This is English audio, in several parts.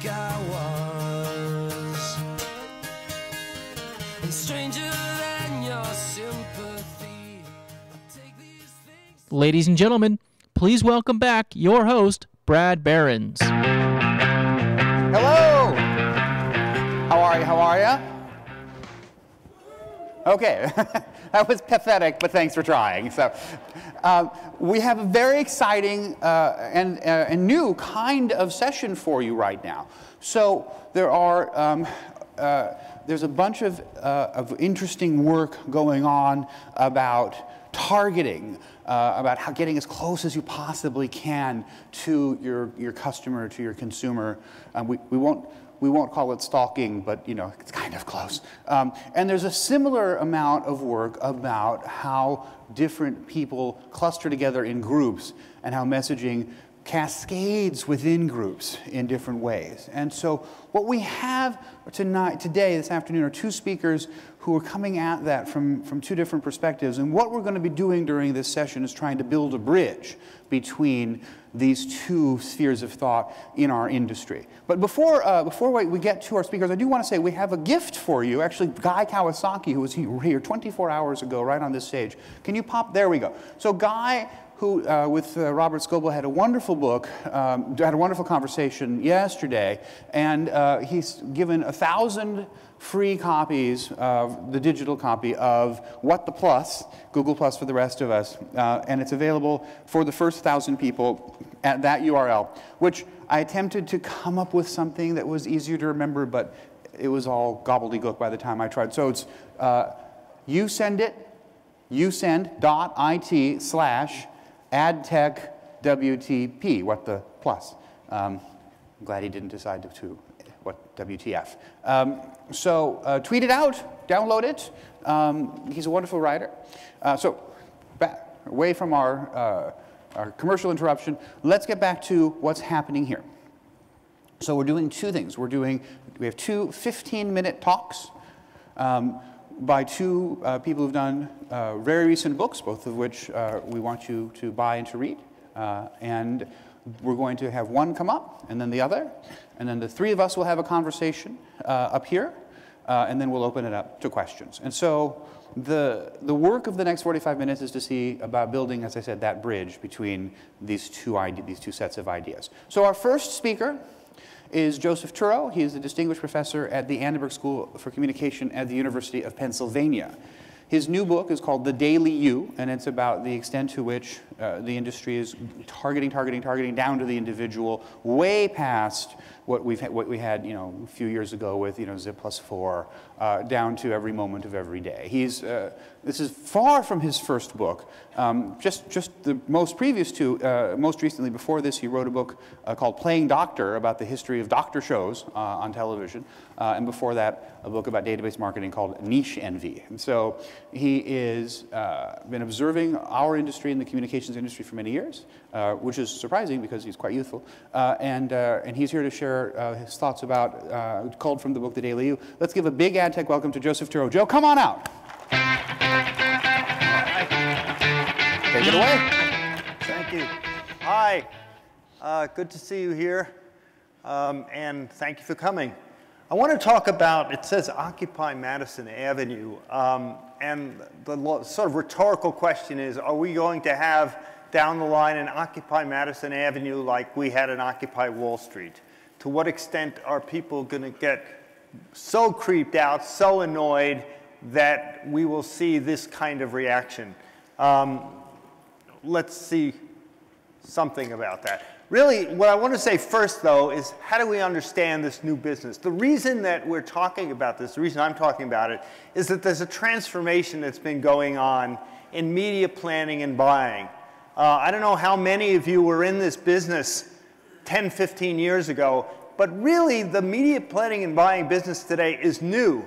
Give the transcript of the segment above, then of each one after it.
like I was, and stranger than your sympathy. Ladies and gentlemen, please welcome back your host, Brad Behrens. Hello! How are you? How are you? Okay, that was pathetic, but thanks for trying. So, we have a very exciting and new kind of session for you right now. So there are there's a bunch of interesting work going on about targeting, about how getting as close as you possibly can to your customer, to your consumer. We won't call it stalking, but you know, it's kind of close. And there's a similar amount of work about how different people cluster together in groups and how messaging cascades within groups in different ways. And so what we have this afternoon, are two speakers who are coming at that from two different perspectives. And what we're going to be doing during this session is trying to build a bridge between these two spheres of thought in our industry. But before we get to our speakers, I do want to say we have a gift for you. Actually, Guy Kawasaki, who was here 24 hours ago, right on this stage. Can you pop? There we go. So Guy, who with Robert Scoble had a wonderful book, had a wonderful conversation yesterday, and he's given 1,000 free copies of the digital copy of What the Plus, Google Plus for the rest of us, and it's available for the first 1,000 people at that URL, which I attempted to come up with something that was easier to remember, but it was all gobbledygook by the time I tried. So it's usend.it/adtech-WTP, What the Plus. I'm glad he didn't decide to what WTF. So tweet it out, download it. He's a wonderful writer. So back, away from our commercial interruption, let's get back to what's happening here. So we're doing two things. We have two 15-minute talks by two people who've done very recent books, both of which we want you to buy and to read. And we're going to have one come up, and then the other, and then the three of us will have a conversation up here, and then we'll open it up to questions. And so the work of the next 45 minutes is to see about building, as I said, that bridge between these two sets of ideas. So our first speaker is Joseph Turow. He is a distinguished professor at the Annenberg School for Communication at the University of Pennsylvania. His new book is called The Daily You, and it's about the extent to which the industry is targeting down to the individual, way past what we had, you know, a few years ago with, you know, Zip+4, down to every moment of every day. This is far from his first book. Just the most previous two, most recently before this, he wrote a book called Playing Doctor, about the history of doctor shows on television, and before that, a book about database marketing called Niche Envy. And so he is been observing our industry and the communications industry for many years, which is surprising because he's quite youthful, and he's here to share his thoughts about, culled from the book The Daily You. Let's give a big adtech welcome to Joseph Turow. Joe, come on out. Take it away. Thank you. Hi. Good to see you here, and thank you for coming. I want to talk about, it says Occupy Madison Avenue, and the sort of rhetorical question is, are we going to have down the line an Occupy Madison Avenue like we had an Occupy Wall Street? To what extent are people going to get so creeped out, so annoyed that we will see this kind of reaction? Let's see something about that. Really, what I want to say first, though, is how do we understand this new business? The reason that we're talking about this, the reason I'm talking about it, is that there's a transformation that's been going on in media planning and buying. I don't know how many of you were in this business 10, 15 years ago, but really the media planning and buying business today is new.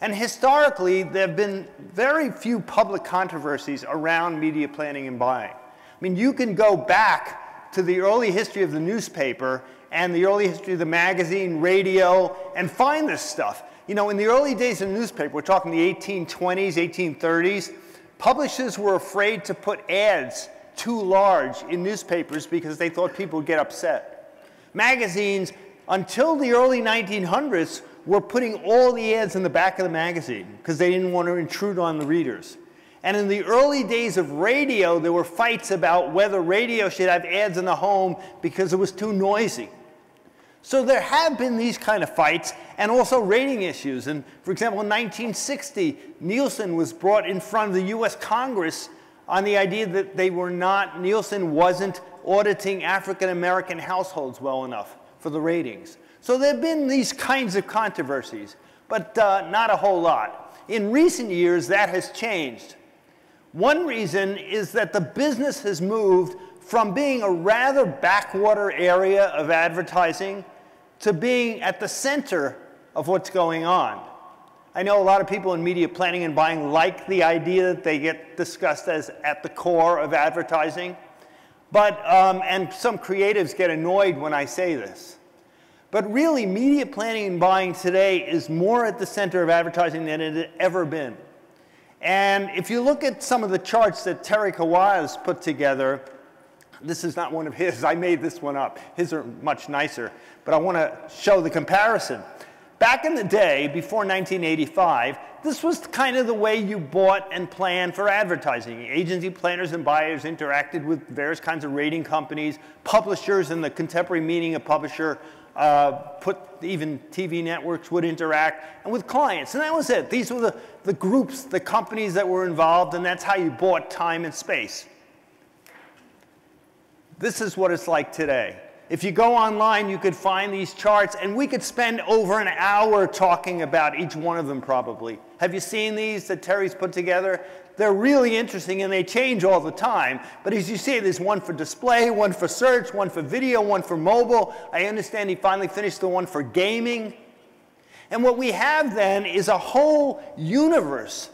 And historically, there have been very few public controversies around media planning and buying. I mean, you can go back to the early history of the newspaper and the early history of the magazine, radio, and find this stuff. You know, in the early days of the newspaper, we're talking the 1820s, 1830s, publishers were afraid to put ads too large in newspapers because they thought people would get upset. Magazines until the early 1900s, were putting all the ads in the back of the magazine because they didn't want to intrude on the readers. And in the early days of radio, there were fights about whether radio should have ads in the home because it was too noisy. So there have been these kind of fights and also rating issues. And for example, in 1960, Nielsen was brought in front of the US Congress on the idea that Nielsen wasn't auditing African-American households well enough for the ratings. So there have been these kinds of controversies, but not a whole lot. In recent years, that has changed. One reason is that the business has moved from being a rather backwater area of advertising to being at the center of what's going on. I know a lot of people in media planning and buying like the idea that they get discussed as at the core of advertising, but, and some creatives get annoyed when I say this. But really, media planning and buying today is more at the center of advertising than it had ever been. And if you look at some of the charts that Terry Kawaya's put together, this is not one of his. I made this one up. His are much nicer. But I want to show the comparison. Back in the day, before 1985, this was kind of the way you bought and planned for advertising. Agency planners and buyers interacted with various kinds of rating companies. Publishers, in the contemporary meaning of publisher, even TV networks would interact, and with clients. And that was it. These were the groups, the companies that were involved, and that's how you bought time and space. This is what it's like today. If you go online, you could find these charts, and we could spend over an hour talking about each one of them probably. Have you seen these that Terry's put together? They're really interesting, and they change all the time. But as you see, there's one for display, one for search, one for video, one for mobile. I understand he finally finished the one for gaming. And what we have then is a whole universe,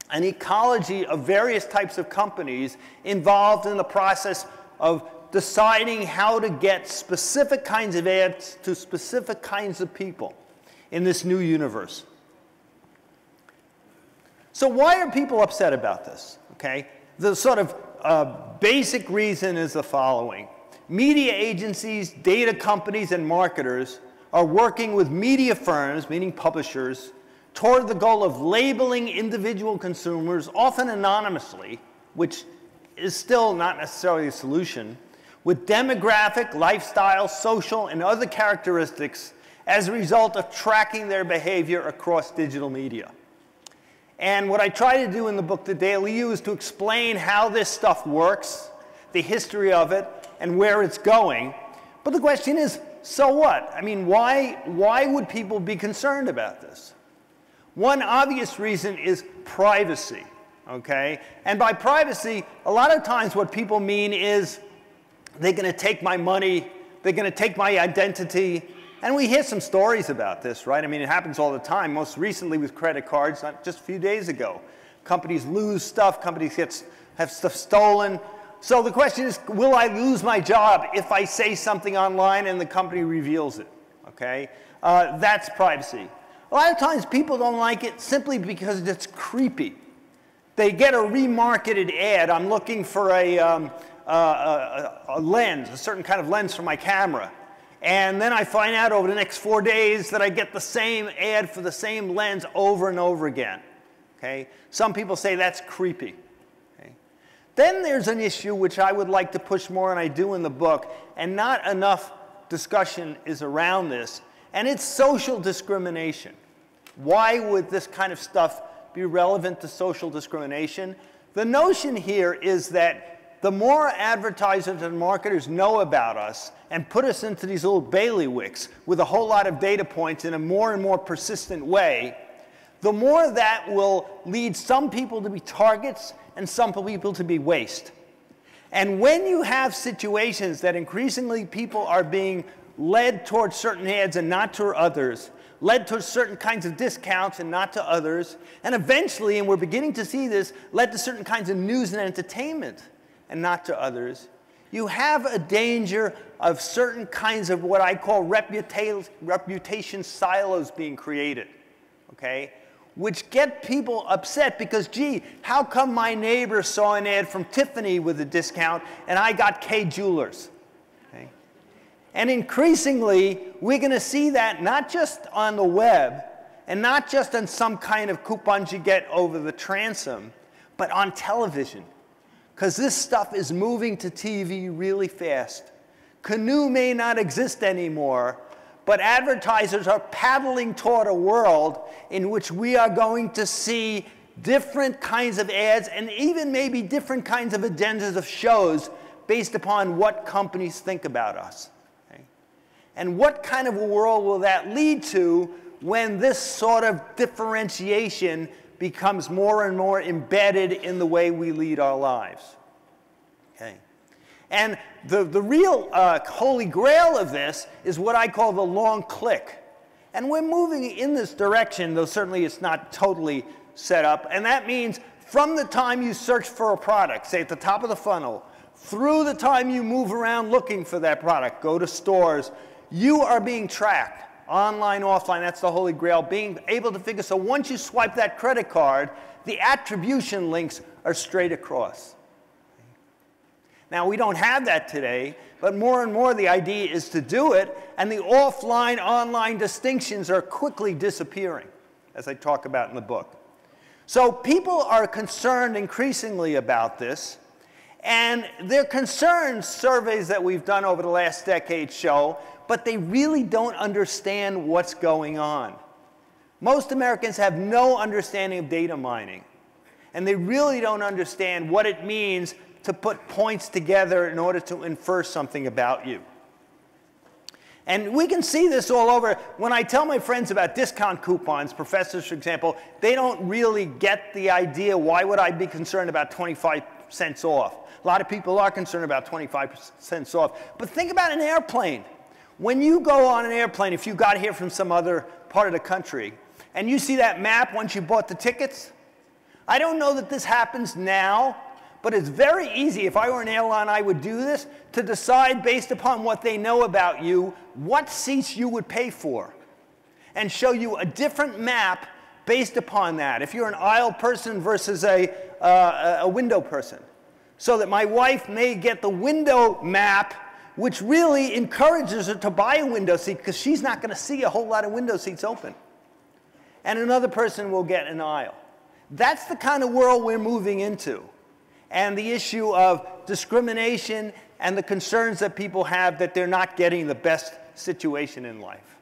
an ecology of various types of companies involved in the process of deciding how to get specific kinds of ads to specific kinds of people in this new universe. So why are people upset about this? Okay? The sort of basic reason is the following. Media agencies, data companies, and marketers are working with media firms, meaning publishers, toward the goal of labeling individual consumers, often anonymously, which is still not necessarily a solution, with demographic, lifestyle, social, and other characteristics as a result of tracking their behavior across digital media. And what I try to do in the book, The Daily You, is to explain how this stuff works, the history of it, and where it's going. But the question is, so what? I mean, why would people be concerned about this? One obvious reason is privacy, okay? And by privacy, a lot of times what people mean is they're going to take my money, they're going to take my identity. And we hear some stories about this, right? I mean, it happens all the time, most recently with credit cards, just a few days ago. Companies lose stuff, companies have stuff stolen. So the question is, will I lose my job if I say something online and the company reveals it, okay? That's privacy. A lot of times people don't like it simply because it's creepy. They get a remarketed ad. I'm looking for a lens, a certain kind of lens for my camera. And then I find out over the next 4 days that I get the same ad for the same lens over and over again. Okay? Some people say that's creepy. Okay? Then there's an issue which I would like to push more, and I do in the book, and not enough discussion is around this, and it's social discrimination. Why would this kind of stuff be relevant to social discrimination? The notion here is that the more advertisers and marketers know about us and put us into these little bailiwicks with a whole lot of data points in a more and more persistent way, the more that will lead some people to be targets and some people to be waste. And when you have situations that increasingly people are being led towards certain ads and not to others, led to certain kinds of discounts and not to others, and eventually, and we're beginning to see this, led to certain kinds of news and entertainment and not to others, you have a danger of certain kinds of what I call reputation silos being created, okay? Which get people upset because, gee, how come my neighbor saw an ad from Tiffany with a discount and I got K Jewelers? Okay? And increasingly, we're going to see that not just on the web, and not just on some kind of coupons you get over the transom, but on television. Because this stuff is moving to TV really fast. Canoe may not exist anymore, but advertisers are paddling toward a world in which we are going to see different kinds of ads and even maybe different kinds of agendas of shows based upon what companies think about us. Okay? And what kind of a world will that lead to when this sort of differentiation becomes more and more embedded in the way we lead our lives? Okay. And the real holy grail of this is what I call the long click. And we're moving in this direction, though certainly it's not totally set up. And that means from the time you search for a product, say at the top of the funnel, through the time you move around looking for that product, go to stores, you are being tracked. Online, offline, that's the holy grail. Being able to figure, so once you swipe that credit card, the attribution links are straight across. Now, we don't have that today, but more and more the idea is to do it, and the offline-online distinctions are quickly disappearing, as I talk about in the book. So people are concerned increasingly about this, and their concerns, surveys that we've done over the last decade show, but they really don't understand what's going on. Most Americans have no understanding of data mining, and they really don't understand what it means to put points together in order to infer something about you. And we can see this all over. When I tell my friends about discount coupons, professors, for example, they don't really get the idea, why would I be concerned about 25 cents off? A lot of people are concerned about 25 cents off. But think about an airplane. When you go on an airplane, if you got here from some other part of the country, and you see that map once you bought the tickets, I don't know that this happens now, but it's very easy, if I were an airline, I would do this, to decide based upon what they know about you, what seats you would pay for, and show you a different map based upon that. If you're an aisle person versus a window person. So that my wife may get the window map, which really encourages her to buy a window seat, because she's not going to see a whole lot of window seats open. And another person will get an aisle. That's the kind of world we're moving into. And the issue of discrimination and the concerns that people have that they're not getting the best situation in life.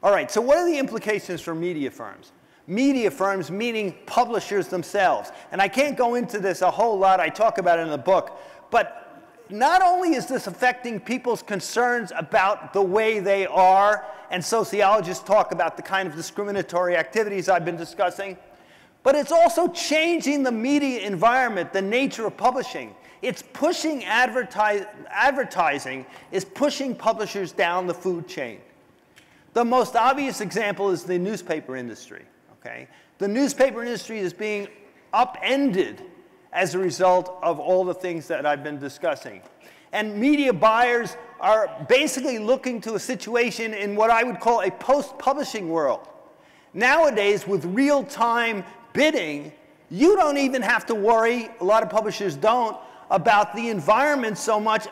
All right, so what are the implications for media firms? Media firms meaning publishers themselves. And I can't go into this a whole lot. I talk about it in the book. But not only is this affecting people's concerns about the way they are, and sociologists talk about the kind of discriminatory activities I've been discussing, but it's also changing the media environment, the nature of publishing. It's pushing advertising is pushing publishers down the food chain. The most obvious example is the newspaper industry. Okay? The newspaper industry is being upended as a result of all the things that I've been discussing. And media buyers are basically looking to a situation in what I would call a post-publishing world. Nowadays, with real-time bidding, you don't even have to worry, a lot of publishers don't, about the environment so much,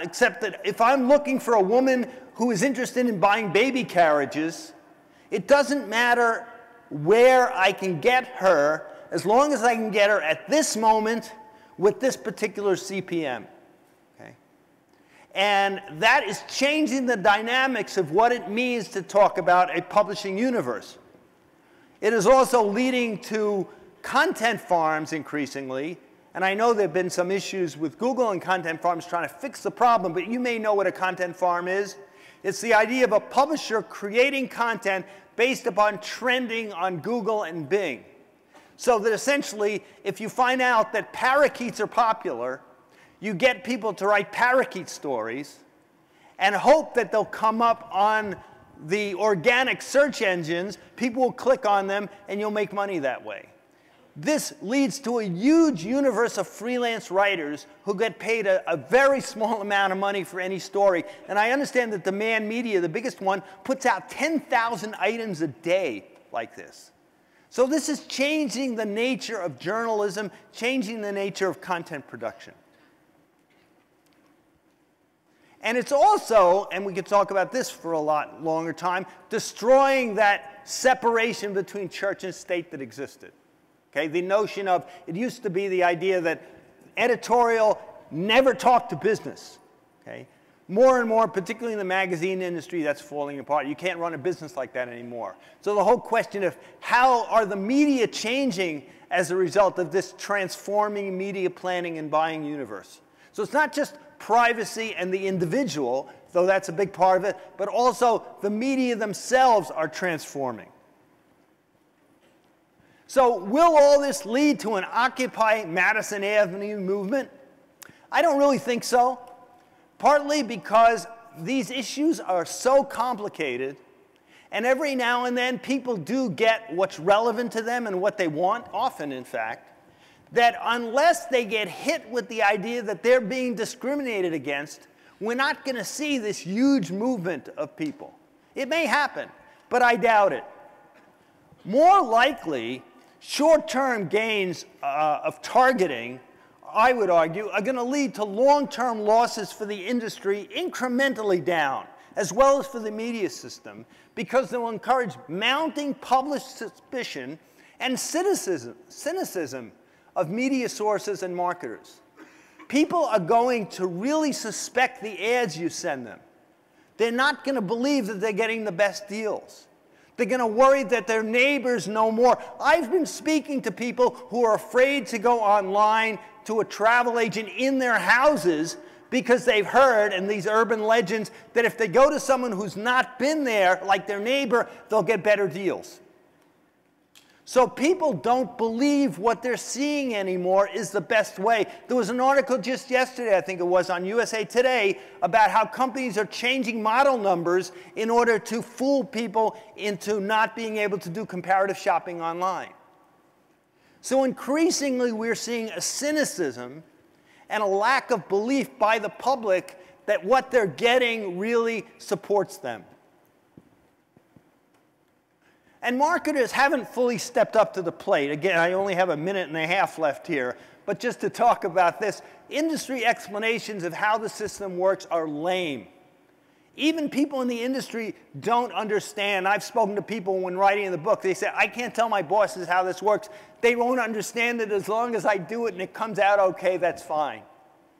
except that if I'm looking for a woman who is interested in buying baby carriages, it doesn't matter where I can get her, as long as I can get her at this moment with this particular CPM. Okay? And that is changing the dynamics of what it means to talk about a publishing universe. It is also leading to content farms increasingly. And I know there have been some issues with Google and content farms trying to fix the problem, but you may know what a content farm is. It's the idea of a publisher creating content based upon trending on Google and Bing. So that essentially, if you find out that parakeets are popular, you get people to write parakeet stories and hope that they'll come up on the organic search engines, people will click on them, and you'll make money that way. This leads to a huge universe of freelance writers who get paid a very small amount of money for any story. And I understand that Demand Media, the biggest one, puts out 10,000 items a day like this. So this is changing the nature of journalism, changing the nature of content production. And it's also, and we could talk about this for a lot longer time, destroying that separation between church and state that existed. Okay, the notion of, it used to be the idea that editorial never talked to business. Okay? More and more, particularly in the magazine industry, that's falling apart. You can't run a business like that anymore. So the whole question of how are the media changing as a result of this transforming media planning and buying universe. So it's not just privacy and the individual, though that's a big part of it, but also the media themselves are transforming. So will all this lead to an Occupy Madison Avenue movement? I don't really think so. Partly because these issues are so complicated, and every now and then people do get what's relevant to them and what they want, often in fact, that unless they get hit with the idea that they're being discriminated against, we're not going to see this huge movement of people. It may happen, but I doubt it. More likely, short-term gains of targeting, I would argue, are going to lead to long-term losses for the industry incrementally down, as well as for the media system, because they will encourage mounting public suspicion and cynicism of media sources and marketers. People are going to really suspect the ads you send them. They're not going to believe that they're getting the best deals. They're going to worry that their neighbors know more. I've been speaking to people who are afraid to go online to a travel agent in their houses because they've heard, and these urban legends, that if they go to someone who's not been there, like their neighbor, they'll get better deals. So people don't believe what they're seeing anymore is the best way. There was an article just yesterday, I think it was, on USA Today about how companies are changing model numbers in order to fool people into not being able to do comparative shopping online. So increasingly we're seeing a cynicism and a lack of belief by the public that what they're getting really supports them. And marketers haven't fully stepped up to the plate. Again, I only have a minute and a half left here. But just to talk about this, industry explanations of how the system works are lame. Even people in the industry don't understand. I've spoken to people when writing the book. They say, I can't tell my bosses how this works. They won't understand it as long as I do it and it comes out okay, that's fine.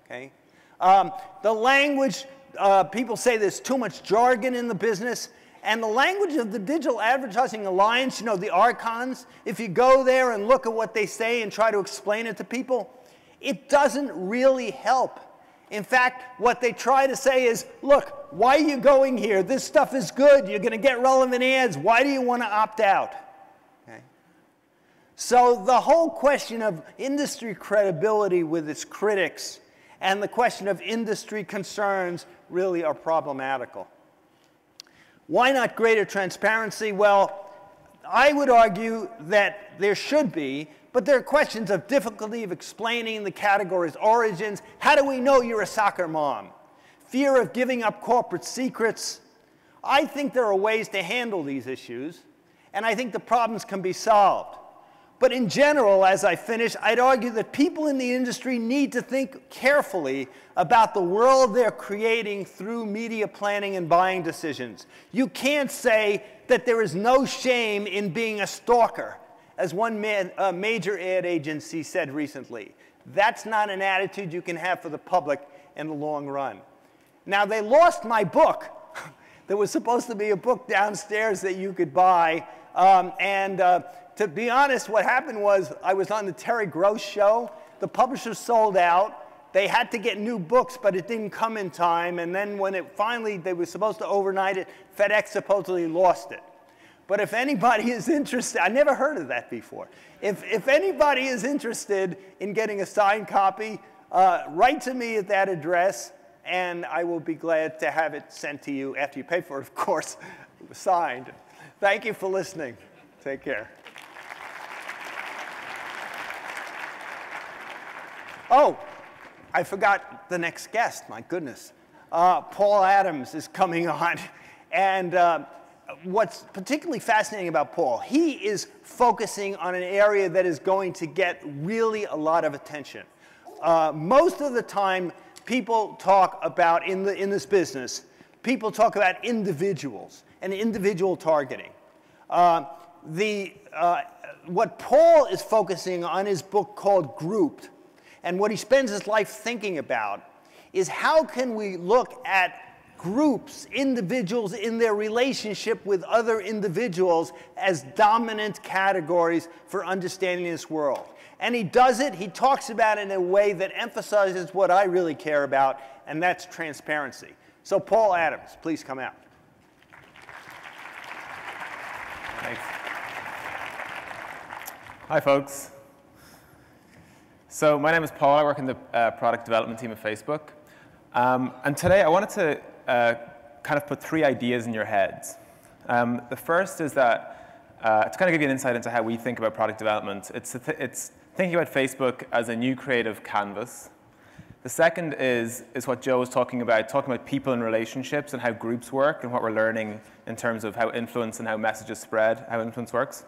Okay? The language, people say there's too much jargon in the business. And the language of the Digital Advertising Alliance, you know, the archons, if you go there and look at what they say and try to explain it to people, it doesn't really help. In fact, what they try to say is, look, why are you going here? This stuff is good. You're going to get relevant ads. Why do you want to opt out? Okay. So the whole question of industry credibility with its critics and the question of industry concerns really are problematical. Why not greater transparency? Well, I would argue that there should be, but there are questions of difficulty of explaining the category's origins. How do we know you're a soccer mom? Fear of giving up corporate secrets. I think there are ways to handle these issues, and I think the problems can be solved. But in general, as I finish, I'd argue that people in the industry need to think carefully about the world they're creating through media planning and buying decisions. You can't say that there is no shame in being a stalker, as one major ad agency said recently. That's not an attitude you can have for the public in the long run. Now, they lost my book. There was supposed to be a book downstairs that you could buy, to be honest, what happened was I was on the Terry Gross show. The publisher sold out. They had to get new books, but it didn't come in time. And then when it finally, they were supposed to overnight it, FedEx supposedly lost it. But if anybody is interested, I never heard of that before. If anybody is interested in getting a signed copy, write to me at that address, and I will be glad to have it sent to you after you pay for it, of course, signed. Thank you for listening. Take care. Oh, I forgot the next guest, my goodness. Paul Adams is coming on. And what's particularly fascinating about Paul, he is focusing on an area that is going to get really a lot of attention. Most of the time, people talk about, in this business, people talk about individuals and individual targeting. What Paul is focusing on his book called Grouped, and what he spends his life thinking about, is how can we look at groups, individuals in their relationship with other individuals as dominant categories for understanding this world. And he does it, he talks about it in a way that emphasizes what I really care about, and that's transparency. So Paul Adams, please come out. Thanks. Hi, folks. So my name is Paul. I work in the product development team at Facebook. And today I wanted to kind of put 3 ideas in your heads. The first is that, to kind of give you an insight into how we think about product development, it's thinking about Facebook as a new creative canvas. The second is what Joe was talking about people and relationships and how groups work and what we're learning in terms of how influence and how messages spread, how influence works.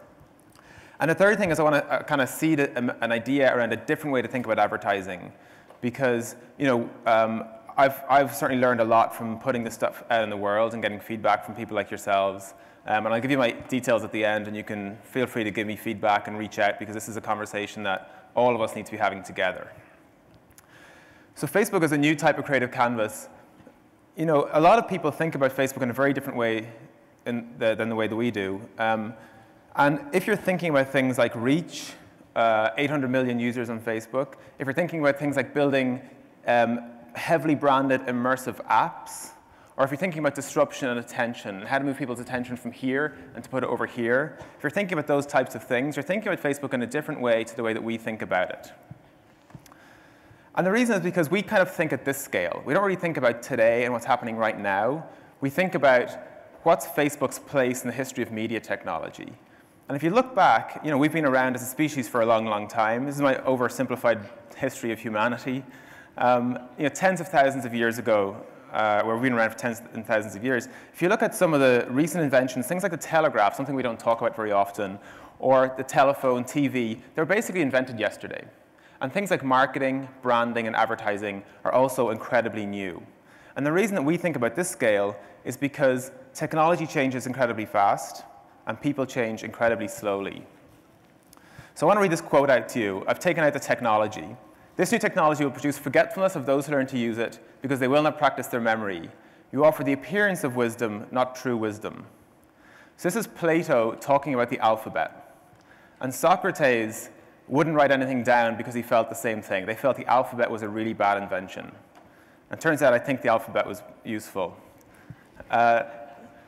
And the third thing is I want to kind of seed an idea around a different way to think about advertising, because I've certainly learned a lot from putting this stuff out in the world and getting feedback from people like yourselves. And I'll give you my details at the end, and you can feel free to give me feedback and reach out, because this is a conversation that all of us need to be having together. So Facebook is a new type of creative canvas. A lot of people think about Facebook in a very different way than the way that we do. And if you're thinking about things like reach, 800 million users on Facebook, if you're thinking about things like building heavily branded immersive apps, or if you're thinking about disruption and attention, and how to move people's attention from here and to put it over here, if you're thinking about those types of things, you're thinking about Facebook in a different way to the way that we think about it. And the reason is because we kind of think at this scale. We don't really think about today and what's happening right now. We think about what's Facebook's place in the history of media technology. And if you look back, we've been around as a species for a long, long time. This is my oversimplified history of humanity. Tens of thousands of years ago, where we've been around for tens and thousands of years, if you look at some of the recent inventions, things like the telegraph, something we don't talk about very often, or the telephone, TV, they were basically invented yesterday. And things like marketing, branding, and advertising are also incredibly new. And the reason that we think about this scale is because technology changes incredibly fast, and people change incredibly slowly. So I want to read this quote out to you. I've taken out the technology. This new technology will produce forgetfulness of those who learn to use it, because they will not practice their memory. You offer the appearance of wisdom, not true wisdom. So this is Plato talking about the alphabet. And Socrates wouldn't write anything down because he felt the same thing. They felt the alphabet was a really bad invention. And it turns out I think the alphabet was useful.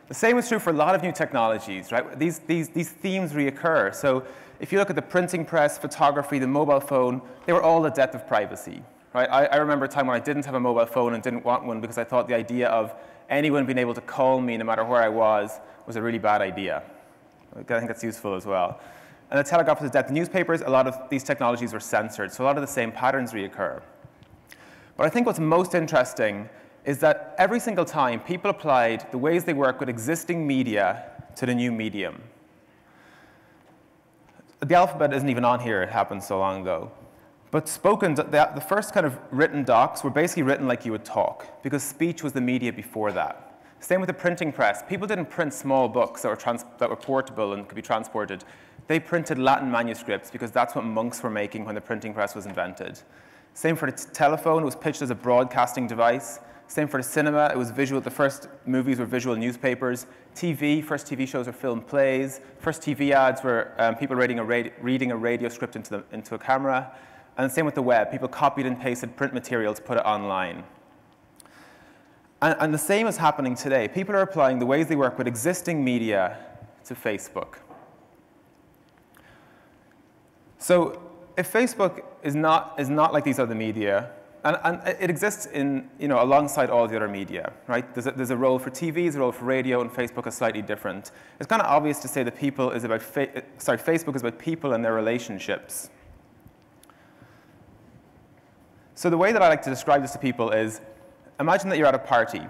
The same is true for a lot of new technologies, right? These themes reoccur. So if you look at the printing press, photography, the mobile phone, they were all the death of privacy, right? I remember a time when I didn't have a mobile phone and didn't want one because I thought the idea of anyone being able to call me no matter where I was a really bad idea. I think that's useful as well. And the telegraph was death. The newspapers, a lot of these technologies were censored, so a lot of the same patterns reoccur. But I think what's most interesting is that every single time people applied the ways they work with existing media to the new medium. The alphabet isn't even on here, it happened so long ago. But spoken, the first kind of written docs were basically written like you would talk, because speech was the media before that. Same with the printing press. People didn't print small books that were portable and could be transported. They printed Latin manuscripts because that's what monks were making when the printing press was invented. Same for the telephone, it was pitched as a broadcasting device. Same for the cinema, it was visual. The first movies were visual newspapers. TV, first TV shows were film plays. First TV ads were people reading a radio script into a camera. And same with the web. People copied and pasted print materials, put it online. And the same is happening today. People are applying the ways they work with existing media to Facebook. So if Facebook is not like these other media, and it exists alongside all the other media, right? There's a role for TV, there's a role for radio, and Facebook is slightly different. It's kind of obvious to say that Facebook is about people and their relationships. So the way that I like to describe this to people is, imagine that you're at a party,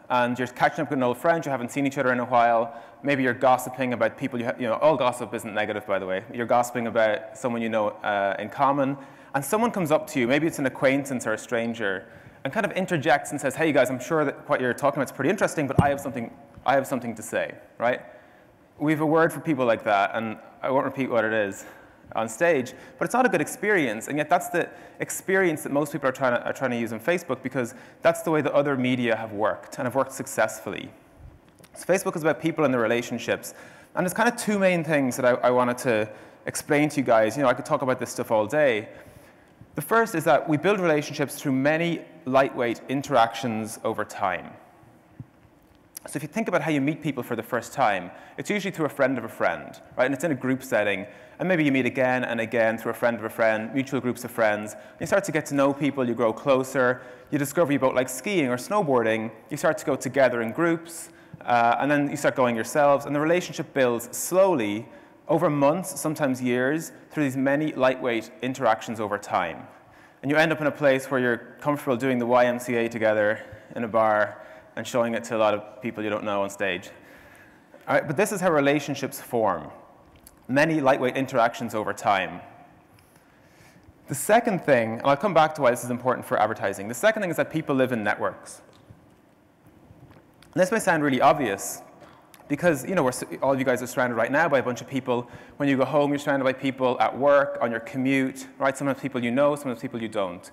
and you're catching up with an old friend, you haven't seen each other in a while. Maybe you're gossiping about people, all gossip isn't negative, by the way. You're gossiping about someone you know in common, and someone comes up to you, maybe it's an acquaintance or a stranger, and kind of interjects and says, hey, you guys, I'm sure that what you're talking about is pretty interesting, but I have something to say, right? We have a word for people like that, and I won't repeat what it is on stage, but it's not a good experience, and yet that's the experience that most people are trying to use on Facebook, because that's the way the other media have worked, and have worked successfully. So Facebook is about people and their relationships, and there's kind of two main things that I wanted to explain to you guys. You know, I could talk about this stuff all day. The first is that we build relationships through many lightweight interactions over time. So if you think about how you meet people for the first time, it's usually through a friend of a friend, right? And it's in a group setting. And maybe you meet again and again through a friend of a friend, mutual groups of friends. You start to get to know people, you grow closer, you discover you both like skiing or snowboarding, you start to go together in groups, and then you start going yourselves, and the relationship builds slowly over months, sometimes years, through these many lightweight interactions over time. And you end up in a place where you're comfortable doing the YMCA together in a bar and showing it to a lot of people you don't know on stage. All right, but this is how relationships form. Many lightweight interactions over time. The second thing, and I'll come back to why this is important for advertising. The second thing is that people live in networks. And this may sound really obvious, because all of you guys are surrounded right now by a bunch of people. When you go home, you're surrounded by people at work, on your commute, right? Sometimes people you know, sometimes people you don't.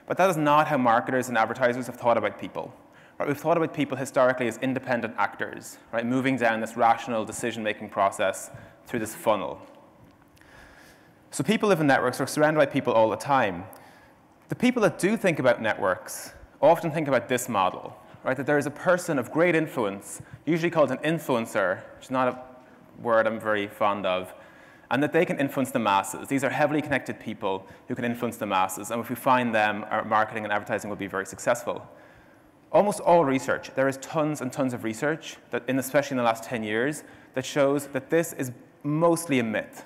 But that is not how marketers and advertisers have thought about people. Right? We've thought about people historically as independent actors, right? Moving down this rational decision-making process through this funnel. So people live in networks, we're surrounded by people all the time. The people that do think about networks often think about this model. Right, that there is a person of great influence, usually called an influencer, which is not a word I'm very fond of, and that they can influence the masses. These are heavily connected people who can influence the masses, and if we find them, our marketing and advertising will be very successful. Almost all research, there is tons and tons of research, especially in the last 10 years, that shows that this is mostly a myth.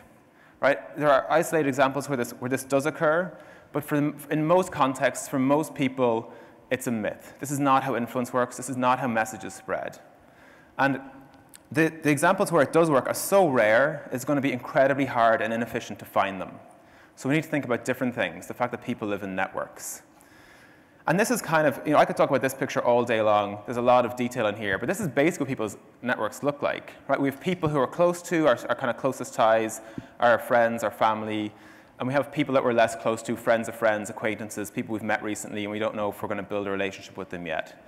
Right? There are isolated examples where this does occur, but in most contexts, for most people, it's a myth. This is not how influence works. This is not how messages spread. And the examples where it does work are so rare, it's going to be incredibly hard and inefficient to find them. So we need to think about different things, the fact that people live in networks. And this is kind of, I could talk about this picture all day long. There's a lot of detail in here, but this is basically what people's networks look like. Right? We have people who are close to, our kind of closest ties, our friends, our family. And we have people that we're less close to, friends of friends, acquaintances, people we've met recently, and we don't know if we're going to build a relationship with them yet.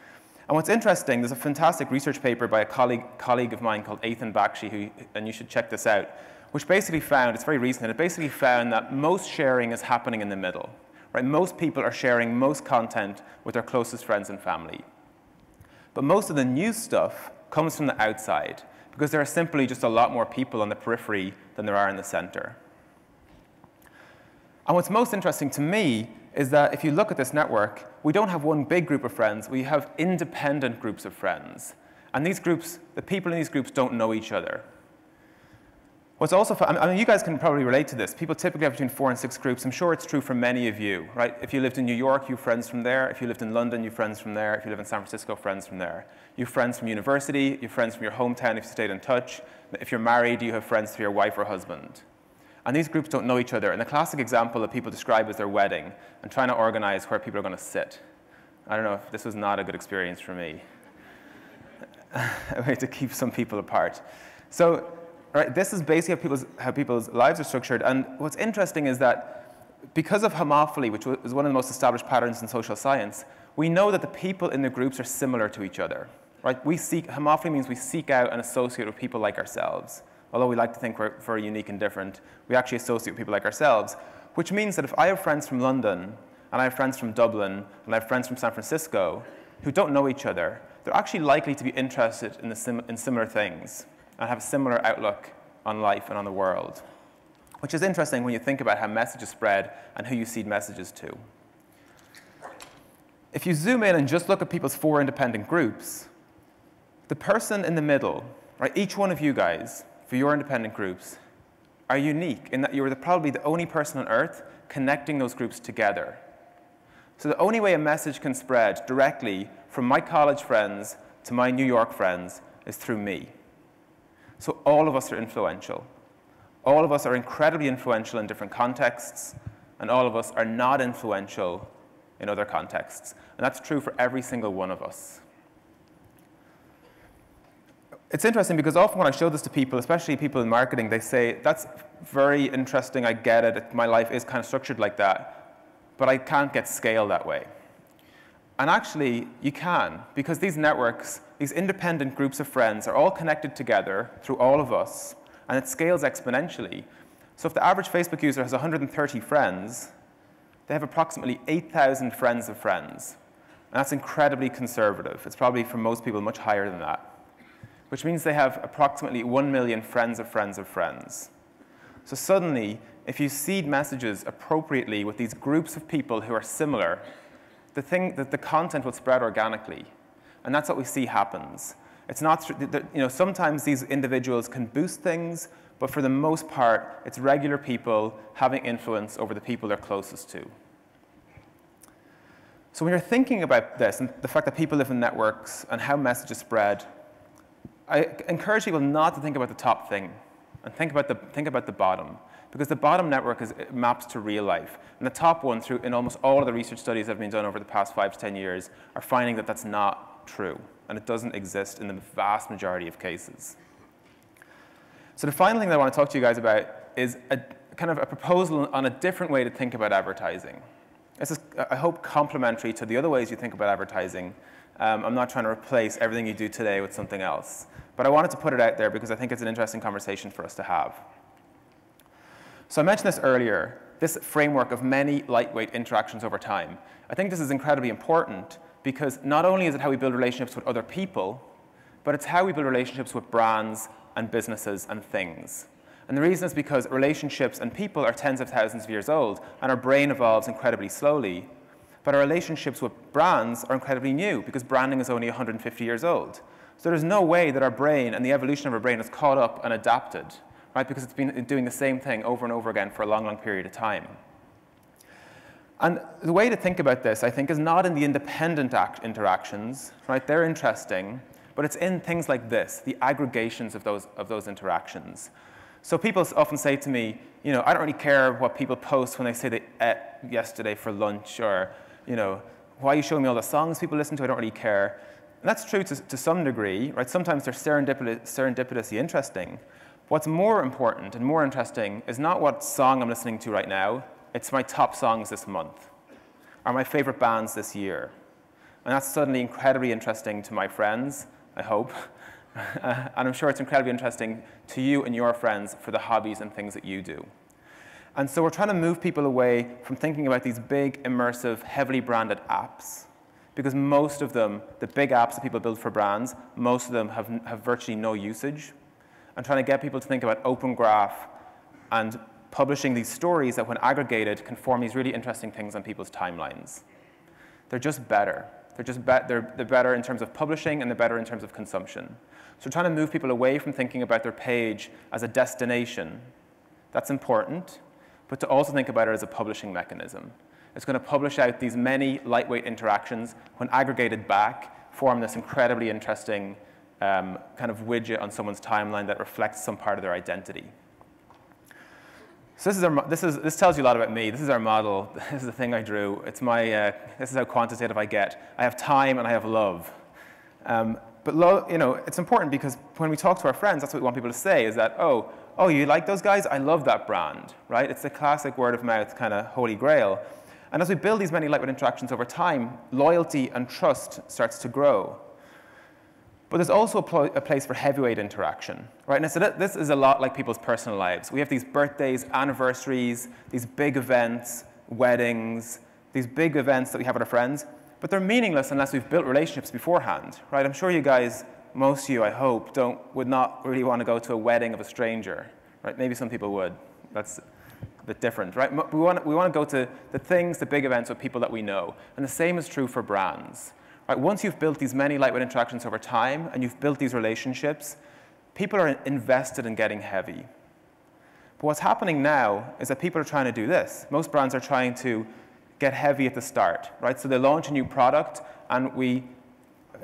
And what's interesting, there's a fantastic research paper by a colleague of mine called Ethan Bakshi, and you should check this out, which basically found, it's very recent, and it basically found that most sharing is happening in the middle. Right? Most people are sharing most content with their closest friends and family. But most of the new stuff comes from the outside, because there are simply just a lot more people on the periphery than there are in the center. And what's most interesting to me is that if you look at this network, we don't have one big group of friends. We have independent groups of friends. And these groups, the people in these groups don't know each other. What's also fun, I mean, you guys can probably relate to this. People typically have between 4 and 6 groups. I'm sure it's true for many of you, right? If you lived in New York, you have friends from there. If you lived in London, you have friends from there. If you live in San Francisco, friends from there. You have friends from university. You have friends from your hometown if you stayed in touch. If you're married, you have friends through your wife or husband. And these groups don't know each other. And the classic example that people describe is their wedding and trying to organize where people are going to sit. I don't know if this was not a good experience for me. A way to keep some people apart. So, right, this is basically how people's lives are structured. And what's interesting is that because of homophily, which is one of the most established patterns in social science, we know that the people in the groups are similar to each other. Right? Homophily means we seek out and associate with people like ourselves. Although we like to think we're very unique and different, we actually associate with people like ourselves, which means that if I have friends from London, and I have friends from Dublin, and I have friends from San Francisco, who don't know each other, they're actually likely to be interested in similar things and have a similar outlook on life and on the world, which is interesting when you think about how messages spread and who you seed messages to. If you zoom in and just look at people's 4 independent groups, the person in the middle, right, each one of you guys, for your independent groups, are unique in that you're probably the only person on earth connecting those groups together. So the only way a message can spread directly from my college friends to my New York friends is through me. So all of us are influential. All of us are incredibly influential in different contexts, and all of us are not influential in other contexts. And that's true for every single one of us. It's interesting because often when I show this to people, especially people in marketing, they say, that's very interesting, I get it, my life is kind of structured like that, but I can't get scale that way. And actually, you can, because these networks, these independent groups of friends are all connected together through all of us, and it scales exponentially. So if the average Facebook user has 130 friends, they have approximately 8,000 friends of friends. And that's incredibly conservative. It's probably, for most people, much higher than that, which means they have approximately 1 million friends of friends of friends. So suddenly, if you seed messages appropriately with these groups of people who are similar, the content will spread organically. And that's what we see happens. It's not, sometimes these individuals can boost things, but for the most part, it's regular people having influence over the people they're closest to. So when you're thinking about this, and the fact that people live in networks and how messages spread, I encourage people not to think about the top thing, and think about the bottom. Because the bottom network maps to real life. And the top one, in almost all of the research studies that have been done over the past 5 to 10 years, are finding that that's not true. And it doesn't exist in the vast majority of cases. So the final thing that I want to talk to you guys about is a proposal on a different way to think about advertising. This is, I hope, complementary to the other ways you think about advertising. I'm not trying to replace everything you do today with something else. But I wanted to put it out there because I think it's an interesting conversation for us to have. So I mentioned this earlier, this framework of many lightweight interactions over time. I think this is incredibly important because not only is it how we build relationships with other people, but it's how we build relationships with brands and businesses and things. And the reason is because relationships and people are tens of thousands of years old, and our brain evolves incredibly slowly. But our relationships with brands are incredibly new because branding is only 150 years old. So there's no way that our brain and the evolution of our brain has caught up and adapted. Right, because it's been doing the same thing over and over again for a long, long period of time. And the way to think about this, I think, is not in the independent interactions. Right? They're interesting, but it's in things like this, the aggregations of those interactions. So people often say to me, I don't really care what people post when they say they ate yesterday for lunch, or, why are you showing me all the songs people listen to? I don't really care. And that's true to some degree. Right? Sometimes they're serendipitously interesting. What's more important and more interesting is not what song I'm listening to right now, it's my top songs this month, or my favorite bands this year. And that's suddenly incredibly interesting to my friends, I hope. And I'm sure it's incredibly interesting to you and your friends for the hobbies and things that you do. And so we're trying to move people away from thinking about these big, immersive, heavily branded apps, because most of them, the big apps that people build for brands, most of them have virtually no usage. And trying to get people to think about Open Graph and publishing these stories that, when aggregated, can form these really interesting things on people's timelines. They're just better. They're better in terms of publishing, and they're better in terms of consumption. So we're trying to move people away from thinking about their page as a destination. That's important, but to also think about it as a publishing mechanism. It's going to publish out these many lightweight interactions, when aggregated back, form this incredibly interesting kind of widget on someone's timeline that reflects some part of their identity. So this tells you a lot about me. This is our model. This is the thing I drew. It's this is how quantitative I get. I have time and I have love. But it's important because when we talk to our friends, that's what we want people to say, is that, oh, you like those guys? I love that brand, right? It's the classic word of mouth kind of holy grail. And as we build these many lightweight interactions over time, loyalty and trust starts to grow. But there's also a place for heavyweight interaction, right? And so this is a lot like people's personal lives. We have these birthdays, anniversaries, these big events, weddings, these big events that we have with our friends, but they're meaningless unless we've built relationships beforehand, right? I'm sure you guys, most of you, I hope, would not really want to go to a wedding of a stranger, right? Maybe some people would. That's a bit different, right? We want to go to the big events with people that we know. And the same is true for brands. Right, once you've built these many lightweight interactions over time, and you've built these relationships, people are invested in getting heavy. But what's happening now is that people are trying to do this. Most brands are trying to get heavy at the start, right? So they launch a new product, and we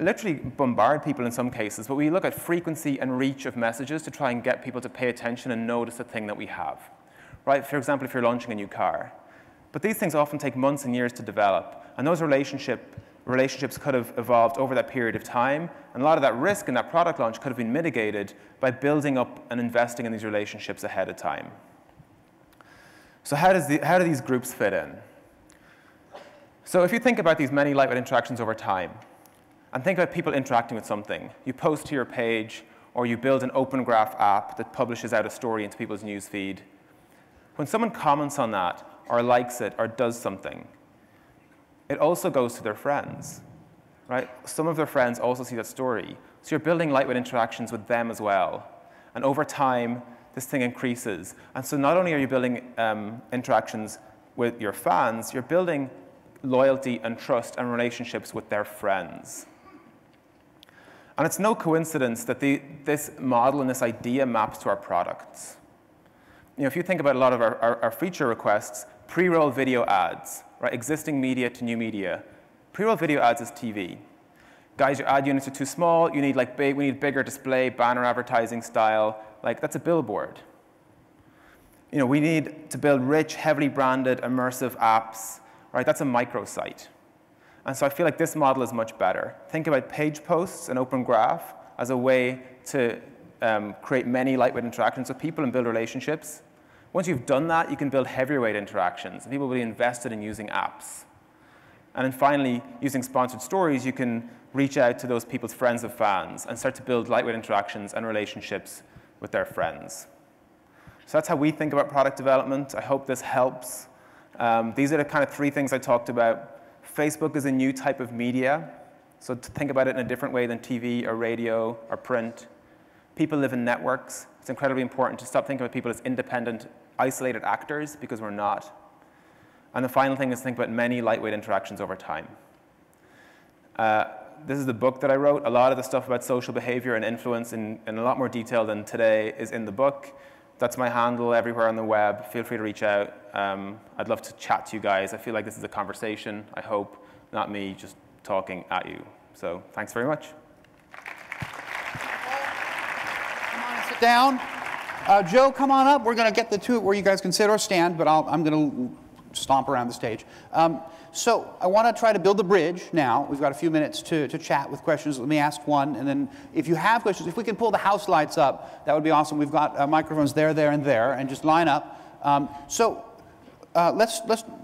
literally bombard people in some cases, but we look at frequency and reach of messages to try and get people to pay attention and notice the thing that we have. Right? For example, if you're launching a new car, But these things often take months and years to develop, and those relationships could have evolved over that period of time, and a lot of that risk in that product launch could have been mitigated by building up and investing in these relationships ahead of time. So how do these groups fit in? So if you think about these many lightweight interactions over time, and think about people interacting with something, you post to your page, or you build an open graph app that publishes out a story into people's news feed. When someone comments on that, or likes it, or does something, it also goes to their friends, right? Some of their friends also see that story. So you're building lightweight interactions with them as well. And over time, this thing increases. And so not only are you building interactions with your fans, you're building loyalty and trust and relationships with their friends. And it's no coincidence that this model and this idea maps to our products. If you think about a lot of our feature requests, pre-roll video ads, right? Existing media to new media. Pre-roll video ads is TV. Guys, your ad units are too small. We need bigger display, banner advertising style. That's a billboard. We need to build rich, heavily branded, immersive apps, right? That's a microsite. And so I feel like this model is much better. Think about page posts and open graph as a way to create many lightweight interactions with people and build relationships. Once you've done that, you can build heavier weight interactions, and people will be invested in using apps. And then finally, using sponsored stories, you can reach out to those people's friends of fans and start to build lightweight interactions and relationships with their friends. So that's how we think about product development. I hope this helps. These are the kind of 3 things I talked about. Facebook is a new type of media, so to think about it in a different way than TV or radio or print. People live in networks. It's incredibly important to stop thinking about people as independent, isolated actors, because we're not. And the final thing is think about many lightweight interactions over time. This is the book that I wrote. A lot of the stuff about social behavior and influence in a lot more detail than today is in the book. That's my handle everywhere on the web. Feel free to reach out. I'd love to chat to you guys. I feel like this is a conversation, I hope, not me just talking at you. So thanks very much. Come on and sit down. Joe, come on up. We're going to get the two where you guys can sit or stand, but I'm going to stomp around the stage. So I want to try to build a bridge now. We've got a few minutes to chat with questions. Let me ask one, and then if you have questions, if we can pull the house lights up, that would be awesome. We've got microphones there, and there, and just line up.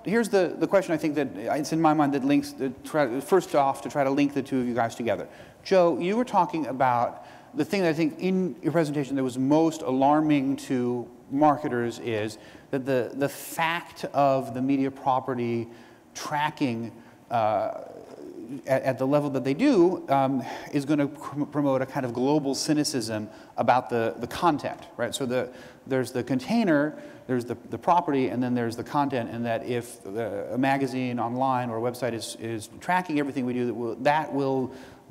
Here's the question I think that it's in my mind that links, first off, to try to link the two of you guys together. Joe, you were talking about the thing that I think in your presentation that was most alarming to marketers is that the fact of the media property tracking at the level that they do is going to promote a kind of global cynicism about the content, right? So there's the container, there's the property, and then there's the content, and that if a magazine online or a website is tracking everything we do,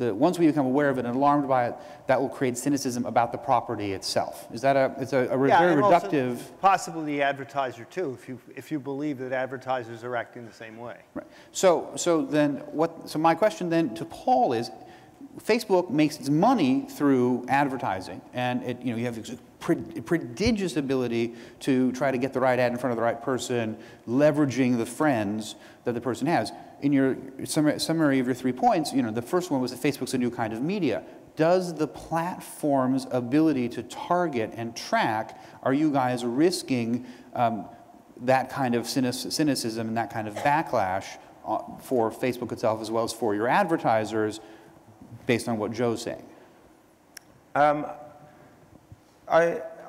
once we become aware of it and alarmed by it, that will create cynicism about the property itself. Is that very reductive? Also possibly the advertiser too, if you believe that advertisers are acting the same way. Right. So my question then to Paul is, Facebook makes its money through advertising, and you have this prodigious ability to try to get the right ad in front of the right person, leveraging the friends that the person has. In your summary of your 3 points, the first one was that Facebook's a new kind of media. Does the platform's ability to target and track, are you guys risking that kind of cynicism and that kind of backlash for Facebook itself as well as for your advertisers based on what Joe's saying? I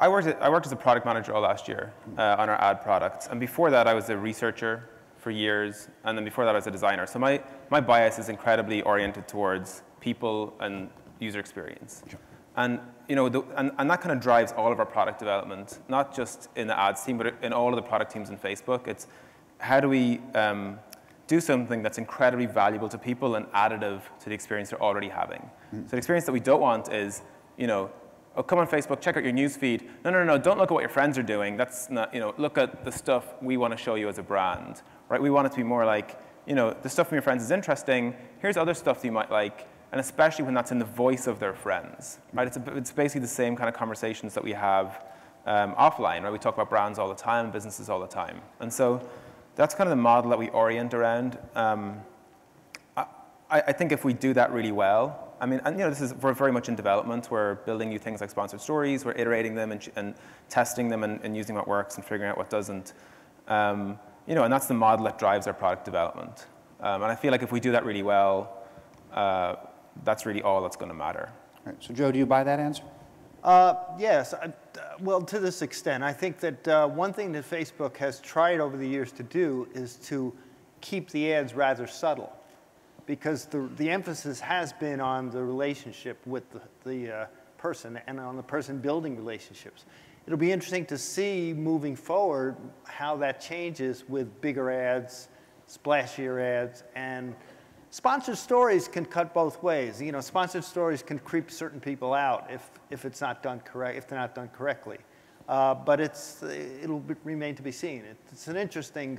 worked as a product manager all last year on our ad products. And before that, I was a researcher for years. And then before that, I was a designer. So my bias is incredibly oriented towards people and user experience. Sure. And, and that kind of drives all of our product development, not just in the ads team, but in all of the product teams in Facebook. It's how do we do something that's incredibly valuable to people and additive to the experience they're already having. Mm-hmm. So the experience that we don't want is, oh, come on Facebook, check out your news feed. No, don't look at what your friends are doing. That's not, look at the stuff we want to show you as a brand, right? We want it to be more like, the stuff from your friends is interesting. Here's other stuff that you might like, and especially when that's in the voice of their friends, right? It's basically the same kind of conversations that we have offline, right? We talk about brands all the time, businesses all the time. And so that's kind of the model that we orient around. I think if we do that really well, I mean, and this is, we're very much in development. We're building new things like sponsored stories. We're iterating them and testing them and using what works and figuring out what doesn't. And that's the model that drives our product development. And I feel like if we do that really well, that's really all that's going to matter. All right. So Joe, do you buy that answer? Yes. Well, to this extent, I think that one thing that Facebook has tried over the years to do is to keep the ads rather subtle, because the emphasis has been on the relationship with the person and on the person building relationships. It'll be interesting to see moving forward how that changes with bigger ads, splashier ads, and sponsored stories can cut both ways. Sponsored stories can creep certain people out if it's not done if they're not done correctly. But it'll remain to be seen. It's an interesting.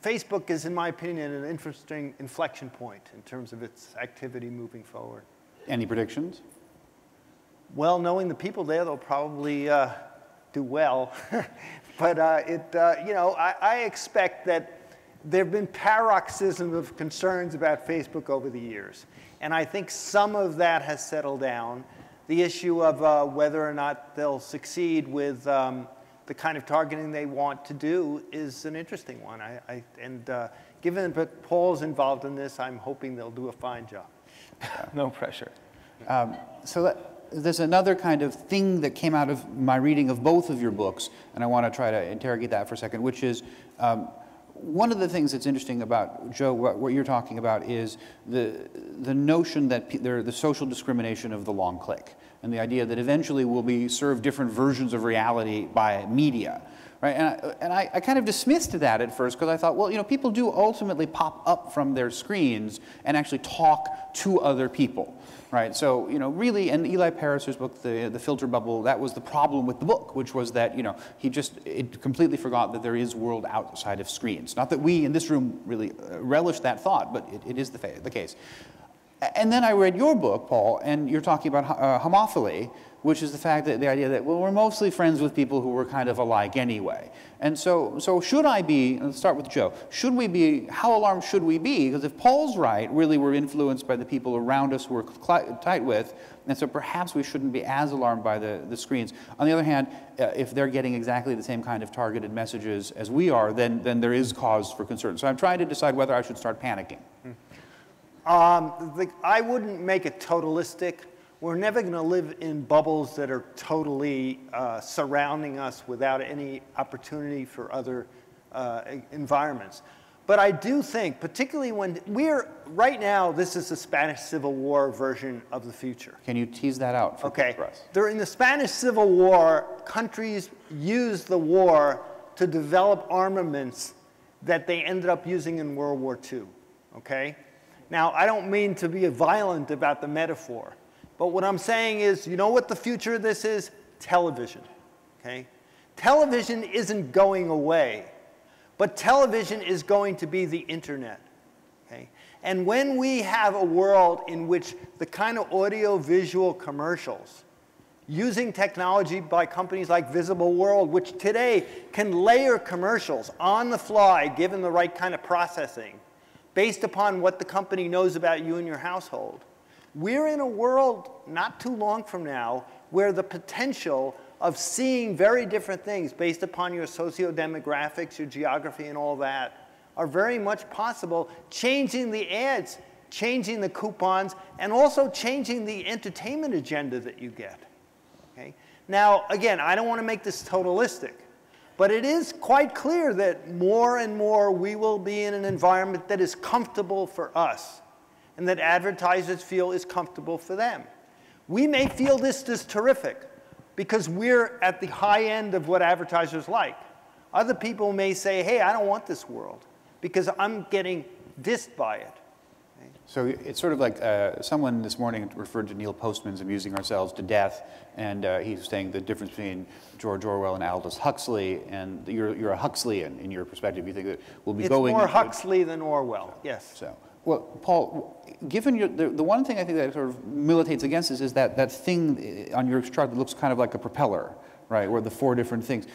Facebook is, in my opinion, an interesting inflection point in terms of its activity moving forward. Any predictions? Well, knowing the people there, they'll probably do well. But I expect that there have been paroxysms of concerns about Facebook over the years. And I think some of that has settled down. The issue of whether or not they'll succeed with the kind of targeting they want to do is an interesting one. Given that Paul's involved in this, I'm hoping they'll do a fine job. No pressure. There's another kind of thing that came out of my reading of both of your books, and I want to try to interrogate that for a second, which is one of the things that's interesting about, Joe, what you're talking about is the notion that the social discrimination of the long click, and the idea that eventually we'll be served different versions of reality by media. Right? And I kind of dismissed that at first because I thought, well, people do ultimately pop up from their screens and actually talk to other people. Right? So, really, and Eli Pariser's book, The Filter Bubble, that was the problem with the book, which was that, it completely forgot that there is world outside of screens. Not that we in this room really relish that thought, but it is the case. And then I read your book, Paul, and you're talking about homophily, which is the idea that, well, we're mostly friends with people who were kind of alike anyway. And so should I be, let's start with Joe, how alarmed should we be? Because if Paul's right, really we're influenced by the people around us who we're tight with, and so perhaps we shouldn't be as alarmed by the screens. On the other hand, if they're getting exactly the same kind of targeted messages as we are, then there is cause for concern. So I'm trying to decide whether I should start panicking. I wouldn't make it totalistic. We're never going to live in bubbles that are totally surrounding us without any opportunity for other environments. But I do think, particularly when right now, this is the Spanish Civil War version of the future. Can you tease that out for us? During the Spanish Civil War, countries used the war to develop armaments that they ended up using in World War II, okay? Now, I don't mean to be violent about the metaphor, but what I'm saying is, you know what the future of this is? Television, okay? Television isn't going away, but television is going to be the internet, okay? And when we have a world in which the kind of audio-visual commercials using technology by companies like Visible World, which today can layer commercials on the fly, given the right kind of processing, based upon what the company knows about you and your household. We're in a world not too long from now where the potential of seeing very different things based upon your socio-demographics, your geography, and all that are very much possible, changing the ads, changing the coupons, and also changing the entertainment agenda that you get. Okay? Now, again, I don't want to make this totalistic, but it is quite clear that more and more we will be in an environment that is comfortable for us and that advertisers feel is comfortable for them. We may feel this is terrific because we're at the high end of what advertisers like. Other people may say, hey, I don't want this world because I'm getting dissed by it. So it's sort of like someone this morning referred to Neil Postman's Amusing Ourselves to Death, and he was saying the difference between George Orwell and Aldous Huxley, and you're a Huxleyan in your perspective. You think that we'll be going... It's more Huxley than Orwell, yes. So, well, Paul, given the one thing I think that sort of militates against this is that thing on your chart that looks kind of like a propeller, right, or the 4 different things.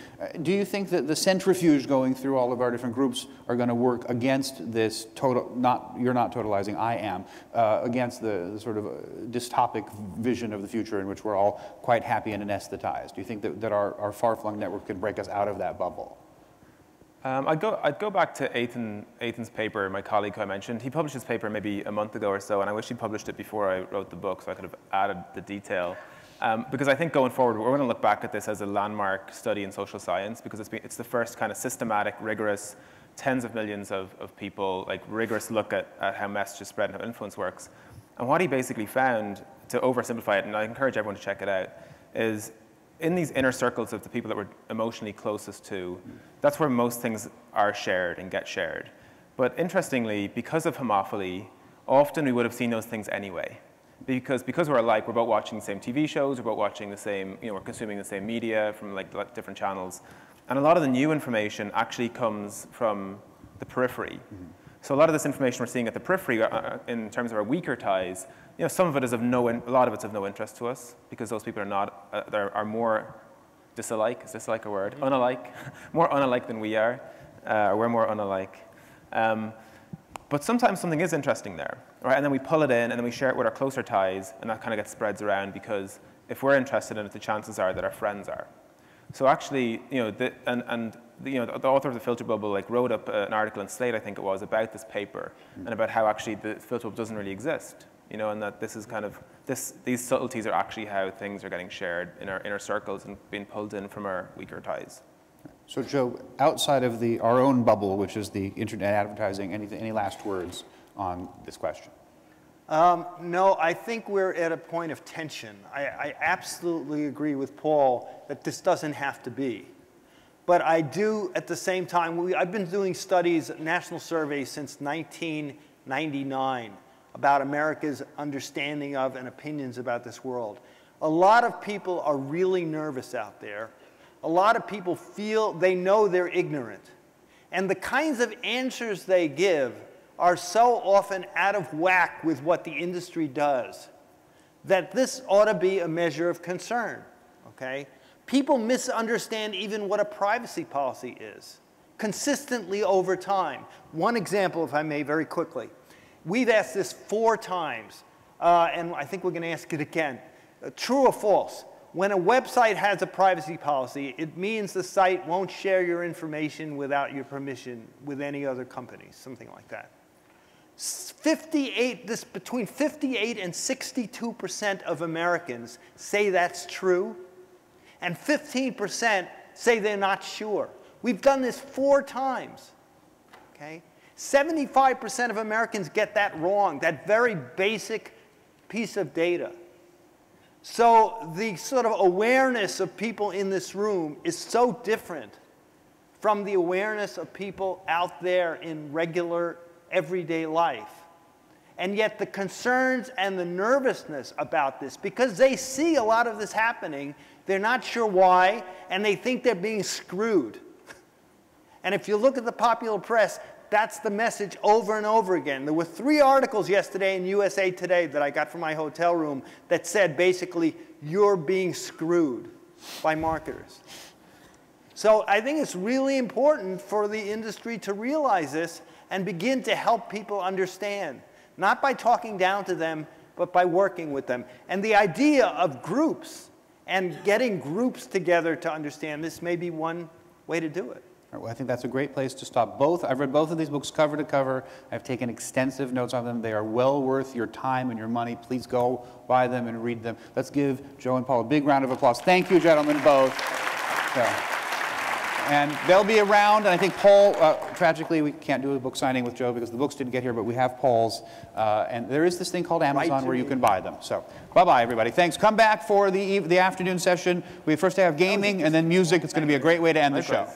Do you think that the centrifuge going through all of our different groups are going to work against this total, you're not totalizing, I am, against the sort of dystopic vision of the future in which we're all quite happy and anesthetized? Do you think that our far-flung network could break us out of that bubble? I'd go back to Athan's paper, my colleague who I mentioned. He published his paper maybe a month ago or so, and I wish he published it before I wrote the book so I could have added the detail. Because I think going forward, we're going to look back at this as a landmark study in social science, because it's the first kind of systematic, rigorous, tens of millions of people, like rigorous look at how messages spread and how influence works. And what he basically found, to oversimplify it, and I encourage everyone to check it out, is in these inner circles of the people that we're emotionally closest to, that's where most things are shared and get shared. But interestingly, because of homophily, often we would have seen those things anyway. Because we're alike, we're both watching the same TV shows, we're both watching the same, we're consuming the same media from like different channels. And a lot of the new information actually comes from the periphery. So a lot of this information we're seeing at the periphery, in terms of our weaker ties, some of it is a lot of it's of no interest to us, because those people are more disalike. Is dislike a word? Unalike, more unalike than we are. We're more unalike. But sometimes something is interesting there, right? And then we pull it in, and then we share it with our closer ties, and that kind of gets spreads around, because if we're interested in it, the chances are that our friends are. So actually, the author of the filter bubble wrote up an article in Slate, I think it was, about this paper and about how actually the filter bubble doesn't really exist, and that this is kind of these subtleties are actually how things are getting shared in our inner circles and being pulled in from our weaker ties. So Joe, outside of our own bubble, which is the internet advertising, any last words on this question? No, I think we're at a point of tension. I absolutely agree with Paul that this doesn't have to be. But I do, at the same time, I've been doing studies, national surveys, since 1999 about America's understanding of and opinions about this world. A lot of people are really nervous out there. A lot of people feel they know they're ignorant. And the kinds of answers they give are so often out of whack with what the industry does that this ought to be a measure of concern, okay? People misunderstand even what a privacy policy is consistently over time. One example, if I may, very quickly. We've asked this 4 times, and I think we're going to ask it again. True or false? When a website has a privacy policy, it means the site won't share your information without your permission with any other companies, something like that. Between 58 and 62% of Americans say that's true, and 15% say they're not sure. We've done this 4 times, okay? 75% of Americans get that wrong, that very basic piece of data. So the sort of awareness of people in this room is so different from the awareness of people out there in regular, everyday life. And yet the concerns and the nervousness about this, because they see a lot of this happening, they're not sure why, and they think they're being screwed. And if you look at the popular press, that's the message over and over again. There were 3 articles yesterday in USA Today that I got from my hotel room that said basically, you're being screwed by marketers. So I think it's really important for the industry to realize this and begin to help people understand, not by talking down to them, but by working with them. And the idea of groups and getting groups together to understand this may be one way to do it. Well, I think that's a great place to stop. I've read both of these books cover to cover. I've taken extensive notes on them. They are well worth your time and your money. Please go buy them and read them. Let's give Joe and Paul a big round of applause. Thank you, gentlemen, both. And they'll be around, and I think Paul, tragically, we can't do a book signing with Joe because the books didn't get here, but we have Paul's. And there is this thing called Amazon where you can buy them. So bye-bye, everybody. Thanks. Come back for the afternoon session. We first have gaming and then music. It's going to be a great way to end the show.